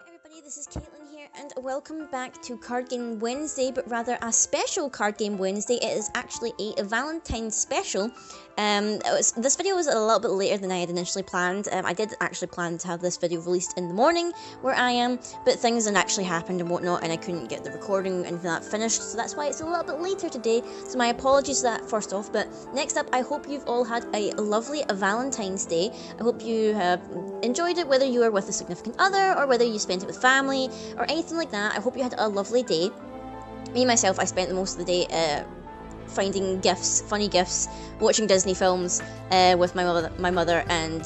Everybody, this is Caitlin here, and welcome back to Card Game Wednesday, but rather a special Card Game Wednesday. It is actually a Valentine's special. This video was a little bit later than I had initially planned. I did actually plan to have this video released in the morning where I am, but things had actually happened and whatnot, and I couldn't get the recording and that finished, so that's why it's a little bit later today. So my apologies for that first off. But next up, I hope you've all had a lovely Valentine's Day. I hope you have enjoyed it, whether you were with a significant other or whether you spent it with family or anything like that. I hope you had a lovely day. Me myself, I spent most of the day finding gifts, funny gifts, watching Disney films with my mother, and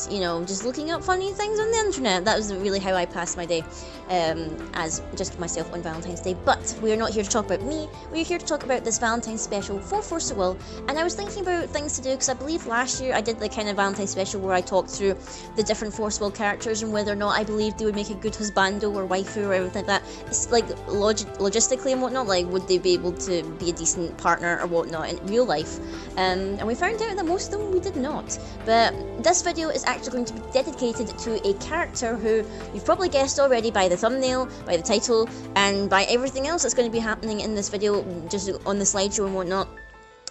just looking up funny things on the internet. That was really how I passed my day, as just myself on Valentine's Day. But we are not here to talk about me. We are here to talk about this Valentine's special for Force of Will. And I was thinking about things to do, because I believe last year I did the kind of Valentine's special where I talked through the different Force of Will characters and whether or not I believed they would make a good husbando or waifu or everything like that. It's like logistically and whatnot, like would they be able to be a decent partner or whatnot in real life, and we found out that most of them we did not. But this video is actually going to be dedicated to a character who you've probably guessed already by the thumbnail, by the title, and by everything else that's going to be happening in this video, just on the slideshow and whatnot,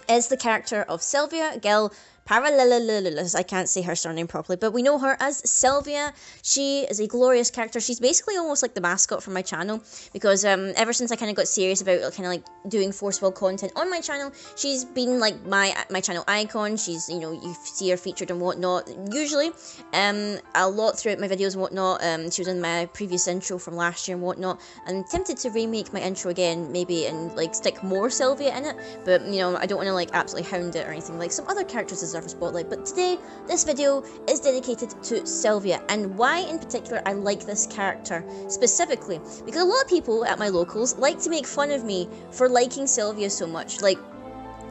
is the character of Sylvia Gil Parallelus. I can't say her surname properly, but we know her as Sylvia. She is a glorious character. She's basically almost like the mascot for my channel, because ever since I kind of got serious about kind of like doing Force Will content on my channel, she's been like my channel icon. She's, you see her featured and whatnot, usually a lot throughout my videos and whatnot. She was in my previous intro from last year and whatnot. I'm tempted to remake my intro again, maybe, and like stick more Sylvia in it, but I don't want to like absolutely hound it or anything. Like some other characters deserve a spotlight, but today this video is dedicated to Sylvia, and why in particular I like this character specifically, because a lot of people at my locals like to make fun of me for liking Sylvia so much. Like,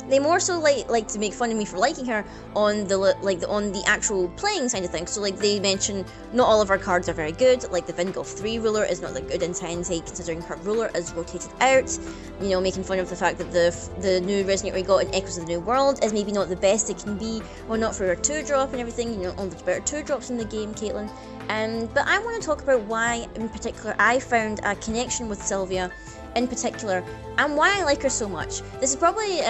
they more so like to make fun of me for liking her on the actual playing side of things. So like they mention not all of our cards are very good, like the Vingolf 3 ruler is not that good in 10K considering her ruler is rotated out. Making fun of the fact that the new Resonate we got in Echoes of the New World is maybe not the best it can be, or not for her 2-drop and everything. All the better 2-drops in the game, Caitlin. But I want to talk about why in particular I found a connection with Sylvia in particular, and why I like her so much. This is probably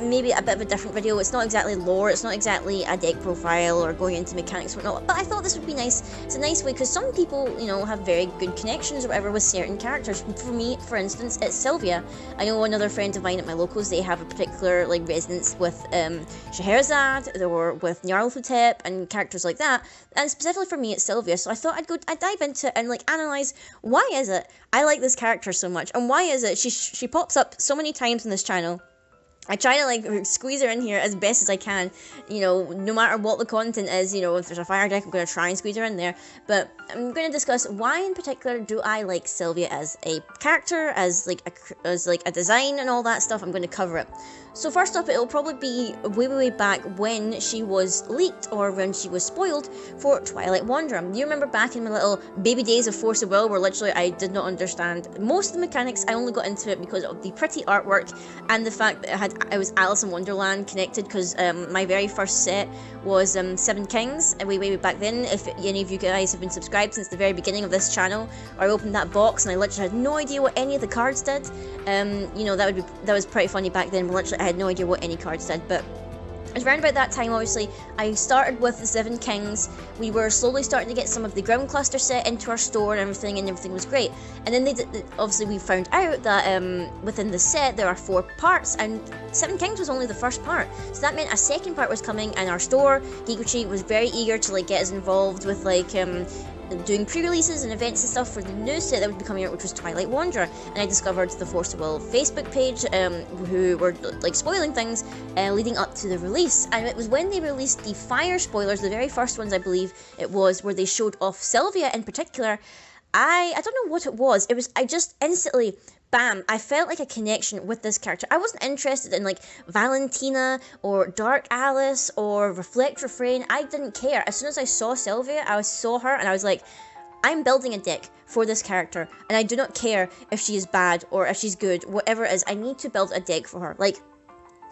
maybe a bit of a different video. It's not exactly lore, it's not exactly a deck profile or going into mechanics and whatnot, but I thought this would be nice. It's a nice way, because some people, have very good connections or whatever with certain characters. For me, for instance, it's Sylvia. I know another friend of mine at my locals, they have a particular like resonance with Scheherazade or with Nyarlathotep and characters like that, and specifically for me it's Sylvia. So I thought I'd dive into it and like analyze why is it I like this character so much, and why is it she pops up so many times in this channel. I try to like squeeze her in here as best as I can, no matter what the content is. If there's a fire deck, I'm going to try and squeeze her in there. But I'm going to discuss why in particular do I like Sylvia as a character, as a design and all that stuff. I'm going to cover it. So first up, it'll probably be way back when she was leaked, or when she was spoiled for Twilight Wanderer. You remember back in my little baby days of Force of Will, where literally I did not understand most of the mechanics. I only got into it because of the pretty artwork and the fact that it was Alice in Wonderland connected, because my very first set was 7 Kings, way back then. If any of you guys have been subscribed since the very beginning of this channel, I opened that box and I literally had no idea what any of the cards did. That was pretty funny back then. Literally, I had no idea what any cards did, but it was around about that time, obviously, I started with the 7 Kings. We were slowly starting to get some of the ground cluster set into our store and everything was great. And then obviously we found out that within the set there are 4 parts, and 7 Kings was only the first part. So that meant a second part was coming, and our store, Geekochi, was very eager to like get us involved with doing pre-releases and events and stuff for the new set that would be coming out, which was Twilight Wanderer. And I discovered the Force of Will Facebook page, who were like spoiling things leading up to the release. And it was when they released the fire spoilers, the very first ones I believe it was, where they showed off Sylvia in particular. I don't know what it was. I just instantly, bam, I felt like a connection with this character. I wasn't interested in like Valentina or Dark Alice or Reflect Refrain. I didn't care. As soon as I saw Sylvia, I saw her and I was like, I'm building a deck for this character, and I do not care if she is bad or if she's good, whatever it is. I need to build a deck for her. Like,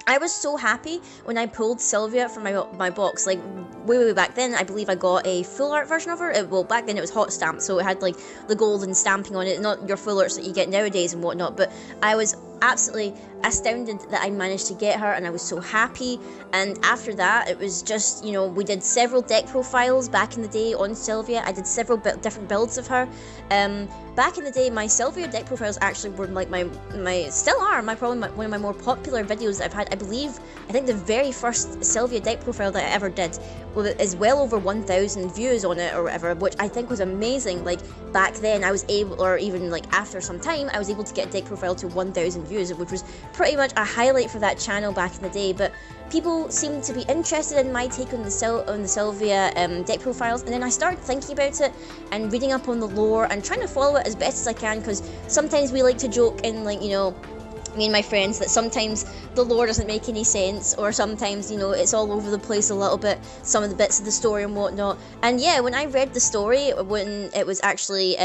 I was so happy when I pulled Sylvia from my box, like way back then. I believe I got a full art version of her. Well, back then it was hot stamped, so it had like the golden stamping on it, not your full arts that you get nowadays and whatnot. But I was absolutely astounded that I managed to get her, and I was so happy. And after that, it was just, you know, we did several deck profiles back in the day on Sylvia. I did several different builds of her. Back in the day, my Sylvia deck profiles actually were like still are one of my more popular videos that I've had. I think the very first Sylvia deck profile that I ever did is well over 1,000 views on it or whatever, which I think was amazing. Like back then, I was able, or even like after some time, I was able to get a deck profile to 1,000 views, which was pretty much a highlight for that channel back in the day. But people seemed to be interested in my take on the Sylvia deck profiles, and then I started thinking about it and reading up on the lore and trying to follow it as best as I can, because sometimes we like to joke in, like, you know, me and my friends, that sometimes the lore doesn't make any sense, or sometimes, you know, it's all over the place a little bit, some of the bits of the story and whatnot. And yeah, when I read the story, when it was actually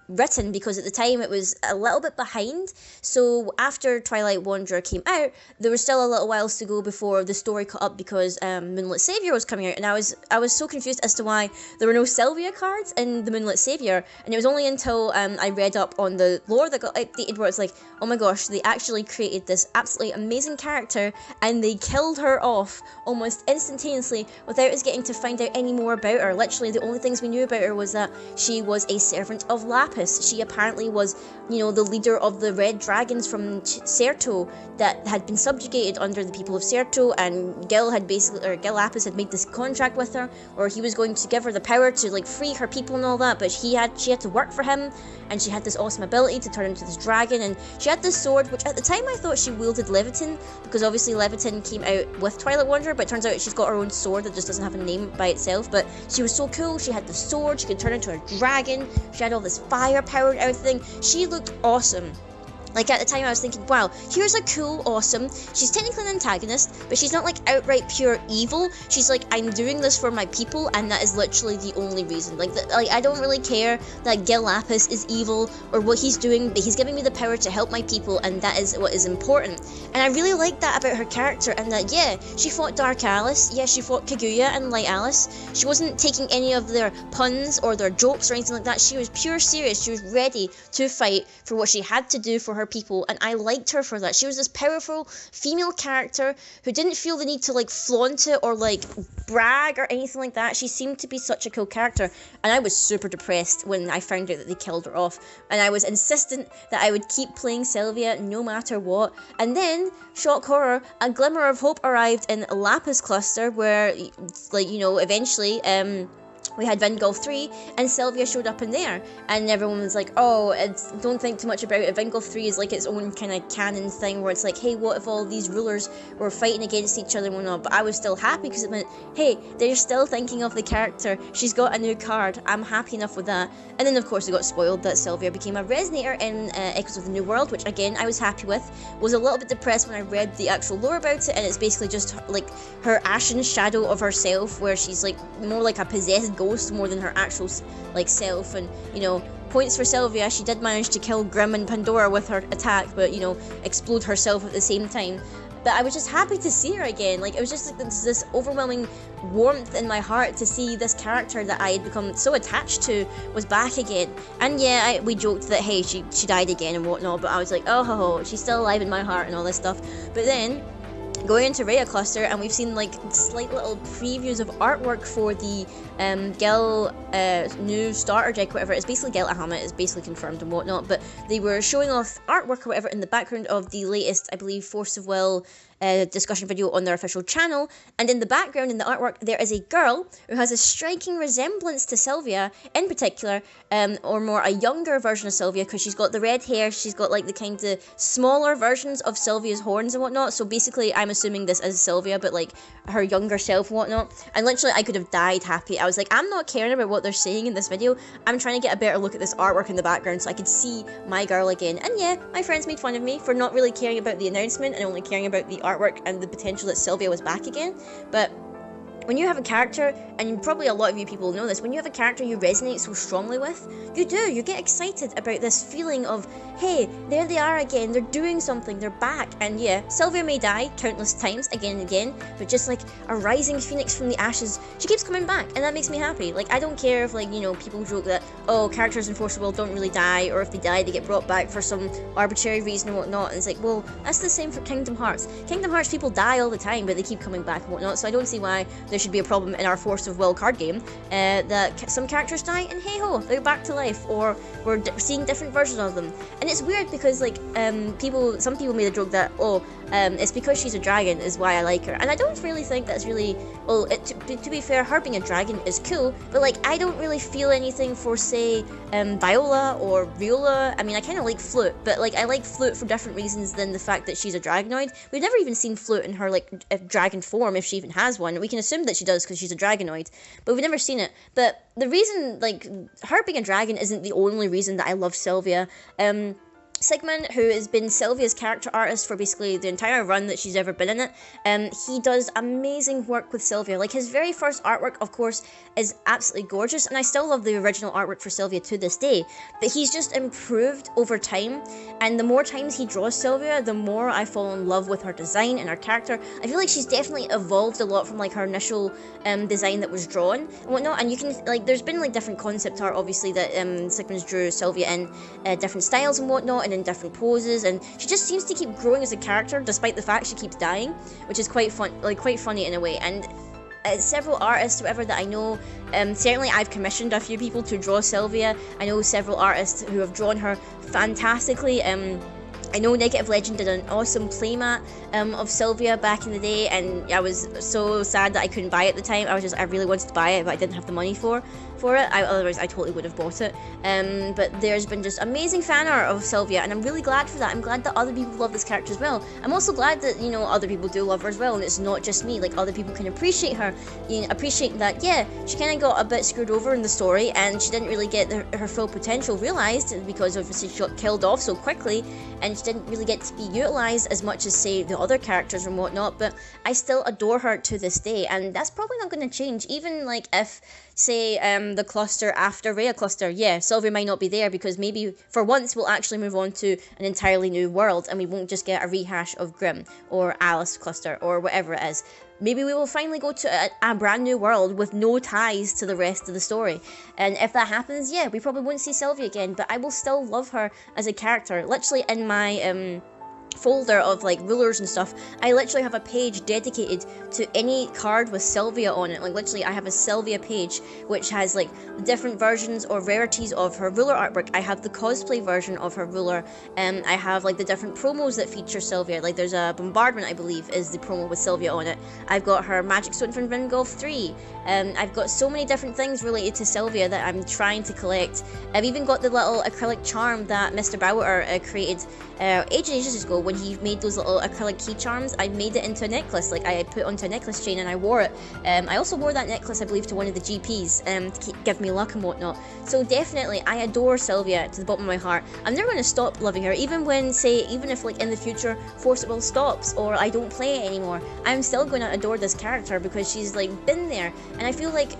written, because at the time it was a little bit behind, so after Twilight Wanderer came out, there was still a little whiles to go before the story caught up, because Moonlit Savior was coming out, and I was so confused as to why there were no Sylvia cards in the Moonlit Savior. And it was only until I read up on the lore that got updated, where it's like, oh my gosh, they actually created this absolutely amazing character and they killed her off almost instantaneously without us getting to find out any more about her. Literally, the only things we knew about her was that she was a servant of Lapis. She apparently was, you know, the leader of the red dragons from Certo that had been subjugated under the people of Certo, and Gil Lapis had made this contract with her, or he was going to give her the power to like free her people and all that, but she had to work for him, and she had this awesome ability to turn into this dragon, and she had this sword, which at the time I thought she wielded Leviathan, because obviously Leviathan came out with Twilight Wanderer, but it turns out she's got her own sword that just doesn't have a name by itself. But she was so cool. She had the sword, she could turn into a dragon, she had all this fire power and everything. She looked awesome. Like, at the time I was thinking, wow, here's a cool, awesome, she's technically an antagonist, but she's not like outright pure evil. She's like, I'm doing this for my people, and that is literally the only reason. Like I don't really care that Gil Lapis is evil or what he's doing, but he's giving me the power to help my people, and that is what is important. And I really like that about her character, and that, yeah, she fought Dark Alice, yeah, she fought Kaguya and Light Alice. She wasn't taking any of their puns or their jokes or anything like that. She was pure serious. She was ready to fight for what she had to do for her people, and I liked her for that. She was this powerful female character who didn't feel the need to like flaunt it or like brag or anything like that. She seemed to be such a cool character, and I was super depressed when I found out that they killed her off, and I was insistent that I would keep playing Sylvia no matter what. And then, shock horror, a glimmer of hope arrived in Lapis Cluster, where, like, you know, eventually we had Vingolf 3, and Sylvia showed up in there, and everyone was like, oh, don't think too much about it. Vingolf 3 is like its own kind of canon thing, where it's like, hey, what if all these rulers were fighting against each other and whatnot? But I was still happy, because it meant, hey, they're still thinking of the character. She's got a new card. I'm happy enough with that. And then, of course, it got spoiled that Sylvia became a Resonator in Echoes of the New World, which, again, I was happy with. Was a little bit depressed when I read the actual lore about it, and it's basically just, like, her ashen shadow of herself, where she's, like, more like a possessed ghost more than her actual, like, self. And, you know, points for Sylvia, she did manage to kill Grimm and Pandora with her attack, but, you know, explode herself at the same time. But I was just happy to see her again. Like, it was just like this overwhelming warmth in my heart to see this character that I had become so attached to was back again. And yeah, we joked that, hey, she died again and whatnot, but I was like, oh, she's still alive in my heart and all this stuff. But then, going into Rhea Cluster, and we've seen like slight little previews of artwork for the Gil new starter deck, whatever. It's basically Gil Ahamut, it's basically confirmed and whatnot, but they were showing off artwork or whatever in the background of the latest, I believe, Force of Will discussion video on their official channel. And in the background, in the artwork, there is a girl who has a striking resemblance to Sylvia, in particular, or more a younger version of Sylvia, because she's got the red hair, she's got like the kind of smaller versions of Sylvia's horns and whatnot. So basically, I'm assuming this is Sylvia, but like her younger self and whatnot. And literally, I could have died happy. I was like, I'm not caring about what they're saying in this video. I'm trying to get a better look at this artwork in the background so I could see my girl again. And yeah, my friends made fun of me for not really caring about the announcement and only caring about the artwork and the potential that Sylvia was back again. But when you have a character, and probably a lot of you people know this, when you have a character you resonate so strongly with, you get excited about this feeling of, hey, there they are again, they're doing something, they're back. And yeah, Sylvia may die countless times again and again, but just like a rising phoenix from the ashes, she keeps coming back, and that makes me happy. Like, I don't care if, like, you know, people joke that, oh, characters in Force of Will don't really die, or if they die they get brought back for some arbitrary reason or whatnot. And it's like, well, that's the same for Kingdom Hearts. Kingdom Hearts people die all the time, but they keep coming back and whatnot, so I don't see why there should be a problem in our Force of Will card game that some characters die and hey ho, they're back to life, or we're seeing different versions of them. And it's weird because, like, some people made a joke that, oh, it's because she's a dragon is why I like her, and I don't really think that's really, well, to be fair, her being a dragon is cool, but like, I don't really feel anything for, say, Viola or Viola. I mean, I kind of like Flute, but like, I like Flute for different reasons than the fact that she's a Dragonoid. We've never even seen Flute in her, like, dragon form, if she even has one. We can assume that she does because she's a Dragonoid, but we've never seen it. But the reason, like, her being a dragon isn't the only reason that I love Sylvia. Sigmund, who has been Sylvia's character artist for basically the entire run that she's ever been in it, he does amazing work with Sylvia. Like, his very first artwork, of course, is absolutely gorgeous, and I still love the original artwork for Sylvia to this day, but he's just improved over time, and the more times he draws Sylvia, the more I fall in love with her design and her character. I feel like she's definitely evolved a lot from, like, her initial design that was drawn and whatnot, and you can, like, there's been, like, different concept art, obviously, that Sigmund drew Sylvia in different styles and whatnot, and in different poses, and she just seems to keep growing as a character despite the fact she keeps dying, which is quite fun, like, quite funny in a way. And several artists, whoever that I know, certainly I've commissioned a few people to draw Sylvia. I know several artists who have drawn her fantastically. I know Negative Legend did an awesome playmat of Sylvia back in the day, and I was so sad that I couldn't buy it at the time. I really wanted to buy it, but I didn't have the money for it. Otherwise, I totally would have bought it. But there's been just amazing fan art of Sylvia, and I'm really glad for that. I'm glad that other people love this character as well. I'm also glad that, you know, other people do love her as well, and it's not just me. Like, other people can appreciate her, you know, appreciate that, yeah, she kind of got a bit screwed over in the story, and she didn't really get her full potential realised because obviously she got killed off so quickly, and she didn't really get to be utilised as much as, say, the other characters and whatnot. But I still adore her to this day, and that's probably not going to change, even, like, if, say, the cluster after Rhea cluster, yeah, Sylvia might not be there, because maybe for once we'll actually move on to an entirely new world, and we won't just get a rehash of Grimm or Alice cluster or whatever it is. Maybe we will finally go to a brand new world with no ties to the rest of the story. And if that happens, yeah, we probably won't see Sylvia again, but I will still love her as a character. Literally, in my folder of, like, rulers and stuff, I literally have a page dedicated to any card with Sylvia on it. Like, literally, I have a Sylvia page which has, like, different versions or rarities of her ruler artwork. I have the cosplay version of her ruler, and I have, like, the different promos that feature Sylvia. Like, there's a Bombardment, I believe, is the promo with Sylvia on it. I've got her Magic Stone from Vingolf 3. I've got so many different things related to Sylvia that I'm trying to collect. I've even got the little acrylic charm that Mr. Bauer created ages ago when he made those little acrylic key charms. I made it into a necklace, like, I put onto a necklace chain and I wore it. I also wore that necklace, I believe, to one of the GPs to give me luck and whatnot. So definitely, I adore Sylvia to the bottom of my heart. I'm never going to stop loving her, even if, like, in the future Force of Will stops or I don't play it anymore. I'm still going to adore this character because she's, like, been there. And I feel like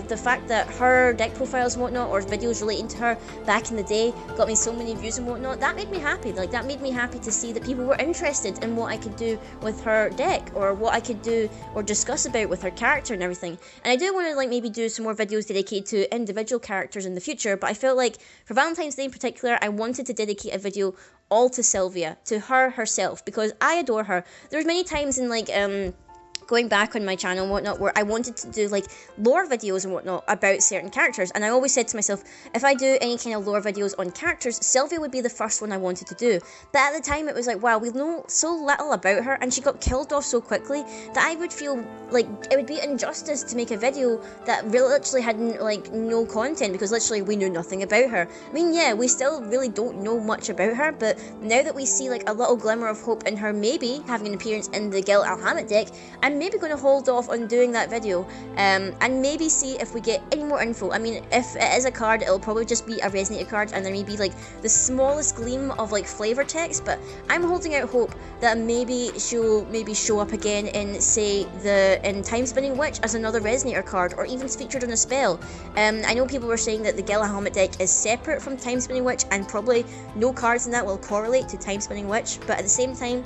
the fact that her deck profiles and whatnot, or videos relating to her back in the day, got me so many views and whatnot, that made me happy. Like, that made me happy to see that people were interested in what I could do with her deck, or what I could do or discuss about with her character and everything. And I do want to, like, maybe do some more videos dedicated to individual characters in the future, but I felt like for Valentine's Day in particular, I wanted to dedicate a video all to Sylvia, to her herself, because I adore her. There's many times in, like, going back on my channel and whatnot, where I wanted to do, like, lore videos and whatnot about certain characters, and I always said to myself, if I do any kind of lore videos on characters, Sylvia would be the first one I wanted to do. But at the time it was like, wow, we know so little about her, and she got killed off so quickly, that I would feel like it would be injustice to make a video that really literally had, like, no content, because literally we knew nothing about her. I mean, yeah, we still really don't know much about her, but now that we see, like, a little glimmer of hope in her maybe having an appearance in the Gil Alhamet deck, I'm I'm maybe going to hold off on doing that video, and maybe see if we get any more info. I mean, if it is a card, it'll probably just be a resonated card, and there may be like the smallest gleam of like flavor text, but I'm holding out hope that maybe she'll show up again in, say, in Time Spinning Witch as another resonator card, or even featured on a spell. I know people were saying that the Gila Helmet deck is separate from Time Spinning Witch, and probably no cards in that will correlate to Time Spinning Witch, but at the same time,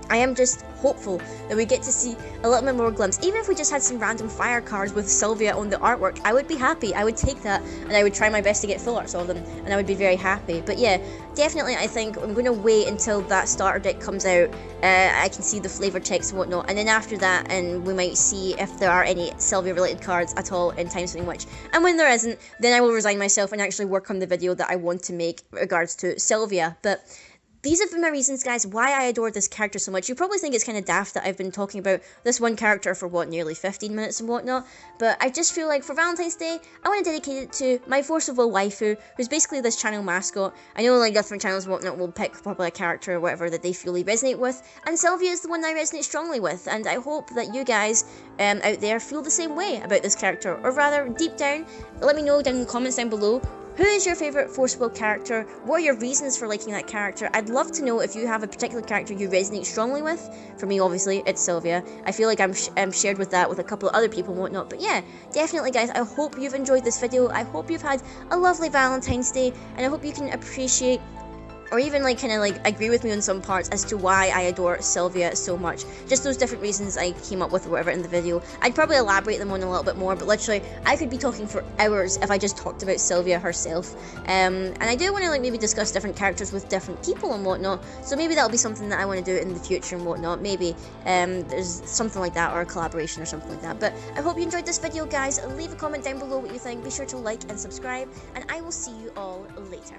I am just hopeful that we get to see a little bit more glimpse. Even if we just had some random fire cards with Sylvia on the artwork, I would be happy. I would take that, and I would try my best to get full arts of them, and I would be very happy. But yeah, definitely I think I'm going to wait until that starter deck comes out. I can see the flavor text and whatnot, and then after that, and we might see if there are any Sylvia related cards at all in Time Spinning Witch. And when there isn't, then I will resign myself and actually work on the video that I want to make in regards to Sylvia. But these have been my reasons, guys, why I adore this character so much. You probably think it's kind of daft that I've been talking about this one character for, what, nearly 15 minutes and whatnot, but I just feel like for Valentine's Day, I want to dedicate it to my Force of Will waifu, who's basically this channel mascot. I know like different channels and whatnot will pick probably a character or whatever that they feel they resonate with, and Sylvia is the one I resonate strongly with, and I hope that you guys out there feel the same way about this character, or rather, deep down, let me know down in the comments down below. Who is your favourite Force Will character? What are your reasons for liking that character? I'd love to know if you have a particular character you resonate strongly with. For me, obviously, it's Sylvia. I feel like I'm shared with that with a couple of other people and whatnot. But yeah, definitely, guys, I hope you've enjoyed this video. I hope you've had a lovely Valentine's Day, and I hope you can appreciate, or even like kind of like agree with me on some parts as to why I adore Sylvia so much. Just those different reasons I came up with or whatever in the video. I'd probably elaborate them on a little bit more, but literally I could be talking for hours if I just talked about Sylvia herself. And I do want to like maybe discuss different characters with different people and whatnot, so maybe that'll be something that I want to do in the future and whatnot. Maybe there's something like that, or a collaboration or something like that. But I hope you enjoyed this video, guys. Leave a comment down below what you think. Be sure to like and subscribe, and I will see you all later.